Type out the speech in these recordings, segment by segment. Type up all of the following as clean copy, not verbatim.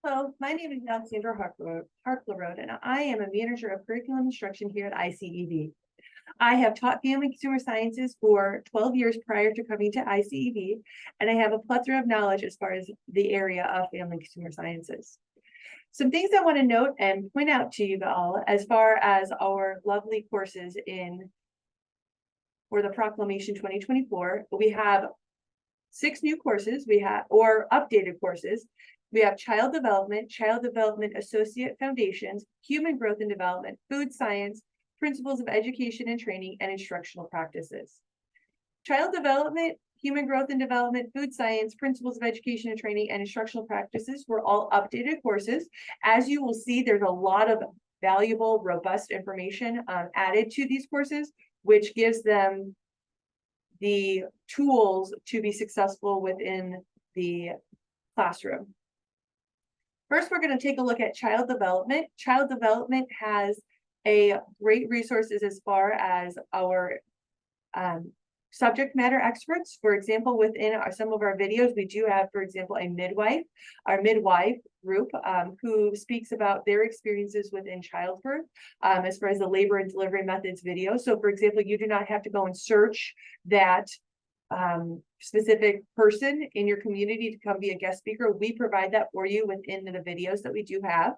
Hello, my name is Alexandra Harklerode, and I am a manager of curriculum instruction here at iCEV. I have taught family consumer sciences for 12 years prior to coming to iCEV, and I have a plethora of knowledge as far as the area of family consumer sciences. Some things I want to note and point out to you all as far as our lovely courses for the Proclamation 2024, we have 6 new courses or updated courses. We have Child Development Associate Foundations, Human Growth and Development, Food Science, Principles of Education and Training, and Instructional Practices. Child Development, Human Growth and Development, Food Science, Principles of Education and Training, and Instructional Practices were all updated courses. As you will see, there's a lot of valuable, robust information added to these courses, which gives them the tools to be successful within the classroom. First, we're going to take a look at child development. Child development has a great resources as far as our subject matter experts. For example, within some of our videos, we do have, for example, our midwife group who speaks about their experiences within childbirth as far as the labor and delivery methods video. So, for example, you do not have to go and search that specific person in your community to come be a guest speaker. We provide that for you within the videos that we do have.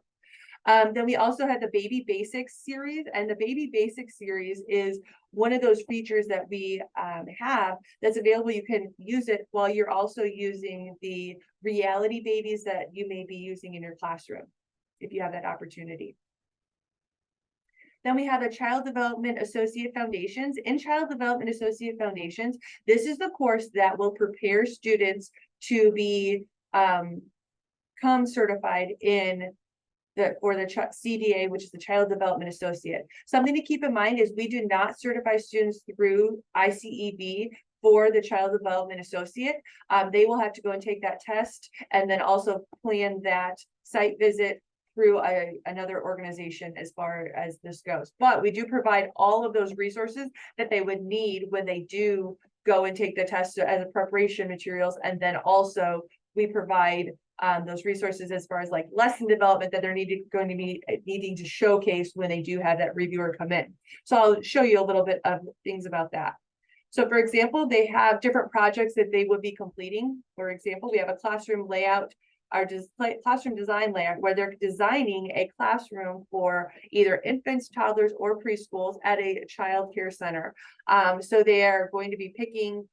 Then we also have the Baby Basics series, and the Baby Basics series is one of those features that we have that's available. You can use it while you're also using the reality babies that you may be using in your classroom, if you have that opportunity. Then we have the Child Development Associate Foundations. In Child Development Associate Foundations, this is the course that will prepare students to become certified for the CDA, which is the Child Development Associate. Something to keep in mind is we do not certify students through iCEV for the Child Development Associate. They will have to go and take that test and then also plan that site visit through another organization as far as this goes. But we do provide all of those resources that they would need when they do go and take the test as a preparation materials. And then also we provide those resources as far as like lesson development that they're going to be needing to showcase when they do have that reviewer come in. So I'll show you a little bit of things about that. So for example, they have different projects that they would be completing. For example, we have a classroom layout, our classroom design layout, where they're designing a classroom for either infants, toddlers, or preschools at a child care center. So they are going to be picking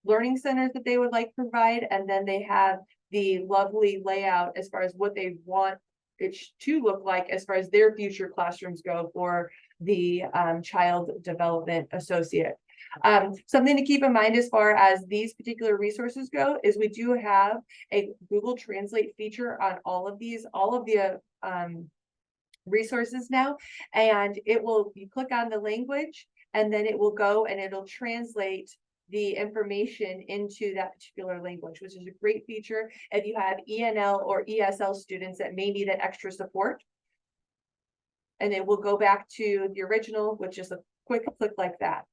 learning centers that they would like to provide, and then they have the lovely layout as far as what they want it to look like as far as their future classrooms go for the Child Development Associate. Something to keep in mind as far as these particular resources go is we do have a Google Translate feature on all of the resources now, and you click on the language and then it will go and it'll translate the information into that particular language, which is a great feature if you have ENL or ESL students that may need that extra support. And it will go back to the original with just a quick click like that.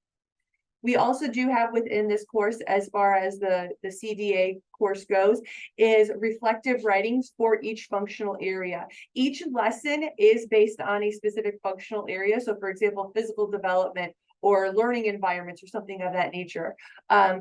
We also do have within this course, as far as the CDA course goes, is reflective writings for each functional area. Each lesson is based on a specific functional area. So for example, physical development or learning environments or something of that nature.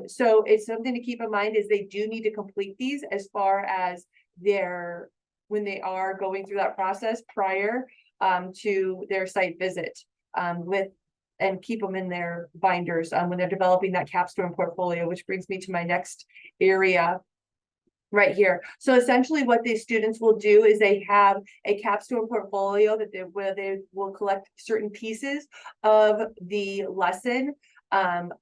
So it's something to keep in mind is they do need to complete these as far as when they are going through that process prior to their site visit and keep them in their binders when they're developing that capstone portfolio, which brings me to my next area right here. So essentially what these students will do is they have a capstone portfolio where they will collect certain pieces of the lesson and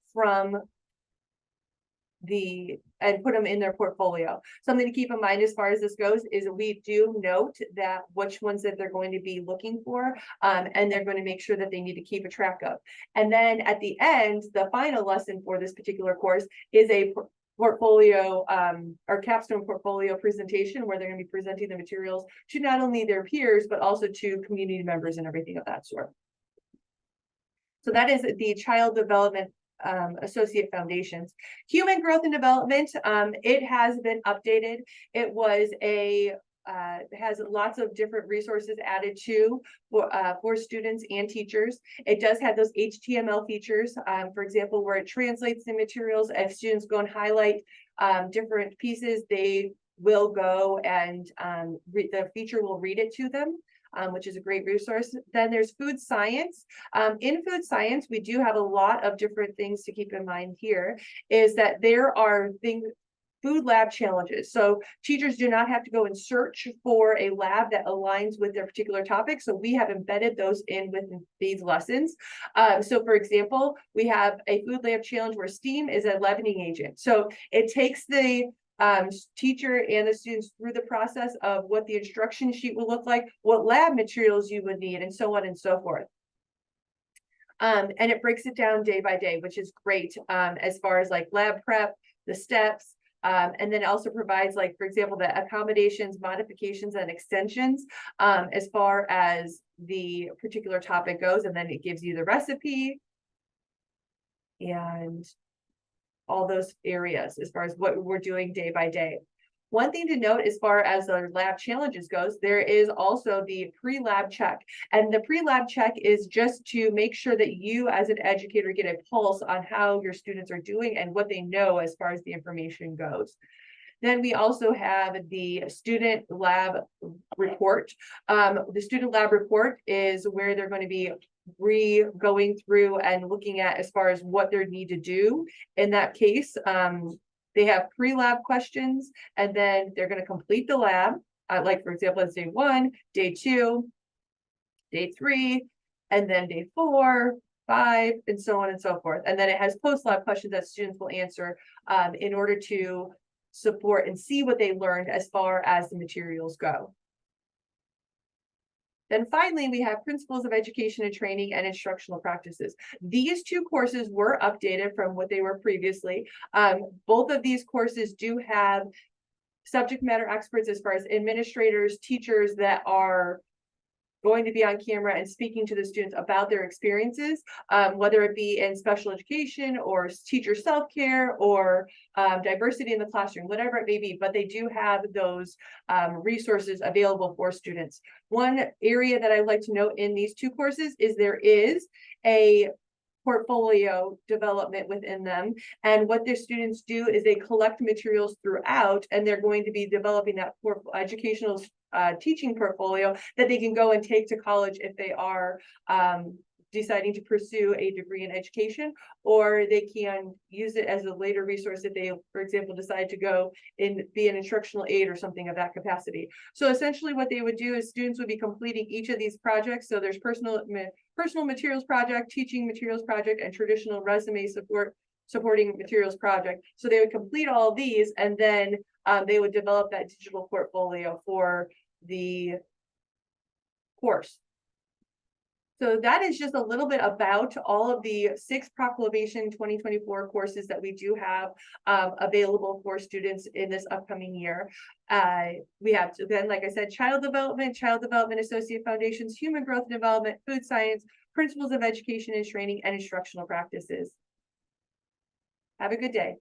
put them in their portfolio. Something to keep in mind as far as this goes is we do note that which ones that they're going to be looking for, and they're going to make sure that they need to keep a track of. And then at the end, the final lesson for this particular course is a portfolio or capstone portfolio presentation where they're going to be presenting the materials to not only their peers, but also to community members and everything of that sort. So that is the Child Development Associate Foundations. Human Growth and Development, it has been updated. It was a has lots of different resources added to for students and teachers. It does have those HTML features, for example, where it translates the materials. If students go and highlight different pieces, they will go and the feature will read it to them. Which is a great resource. Then there's food science. In food science, we do have a lot of different things to keep in mind here, is that there are food lab challenges. So teachers do not have to go and search for a lab that aligns with their particular topic. So we have embedded those in with these lessons. So for example, we have a food lab challenge where steam is a leavening agent. So it takes the teacher and the students through the process of what the instruction sheet will look like, what lab materials you would need, and so on and so forth. And it breaks it down day by day, which is great as far as like lab prep, the steps, and then it also provides, like, for example, the accommodations, modifications, and extensions as far as the particular topic goes. And then it gives you the recipe and all those areas as far as what we're doing day by day. One thing to note as far as our lab challenges goes, there is also the pre-lab check. And the pre-lab check is just to make sure that you as an educator get a pulse on how your students are doing and what they know as far as the information goes. Then we also have the student lab report. The student lab report is where they're going to be going through and looking at as far as what they need to do in that case. They have pre-lab questions, and then they're going to complete the lab. Like, for example, it's day 1, day 2, day 3, and then day 4, 5, and so on and so forth. And then it has post-lab questions that students will answer in order to support and see what they learned as far as the materials go. Then finally, we have Principles of Education and Training and Instructional Practices. These 2 courses were updated from what they were previously. Both of these courses do have subject matter experts as far as administrators, teachers that are going to be on camera and speaking to the students about their experiences, whether it be in special education or teacher self-care or diversity in the classroom, whatever it may be, but they do have those resources available for students. One area that I'd like to note in these 2 courses is there is a portfolio development within them. And what their students do is they collect materials throughout, and they're going to be developing that educational teaching portfolio that they can go and take to college if they are deciding to pursue a degree in education, or they can use it as a later resource if they, for example, decide to go and be an instructional aide or something of that capacity. So essentially what they would do is students would be completing each of these projects. So there's personal materials project, teaching materials project, and traditional resume supporting materials project. So they would complete all of these, and then they would develop that digital portfolio for the course. So that is just a little bit about all of the 6 Proclamation 2024 courses that we do have available for students in this upcoming year. We have, then, like I said, Child Development Associate Foundations, Human Growth and Development, Food Science, Principles of Education and Training, and Instructional Practices. Have a good day.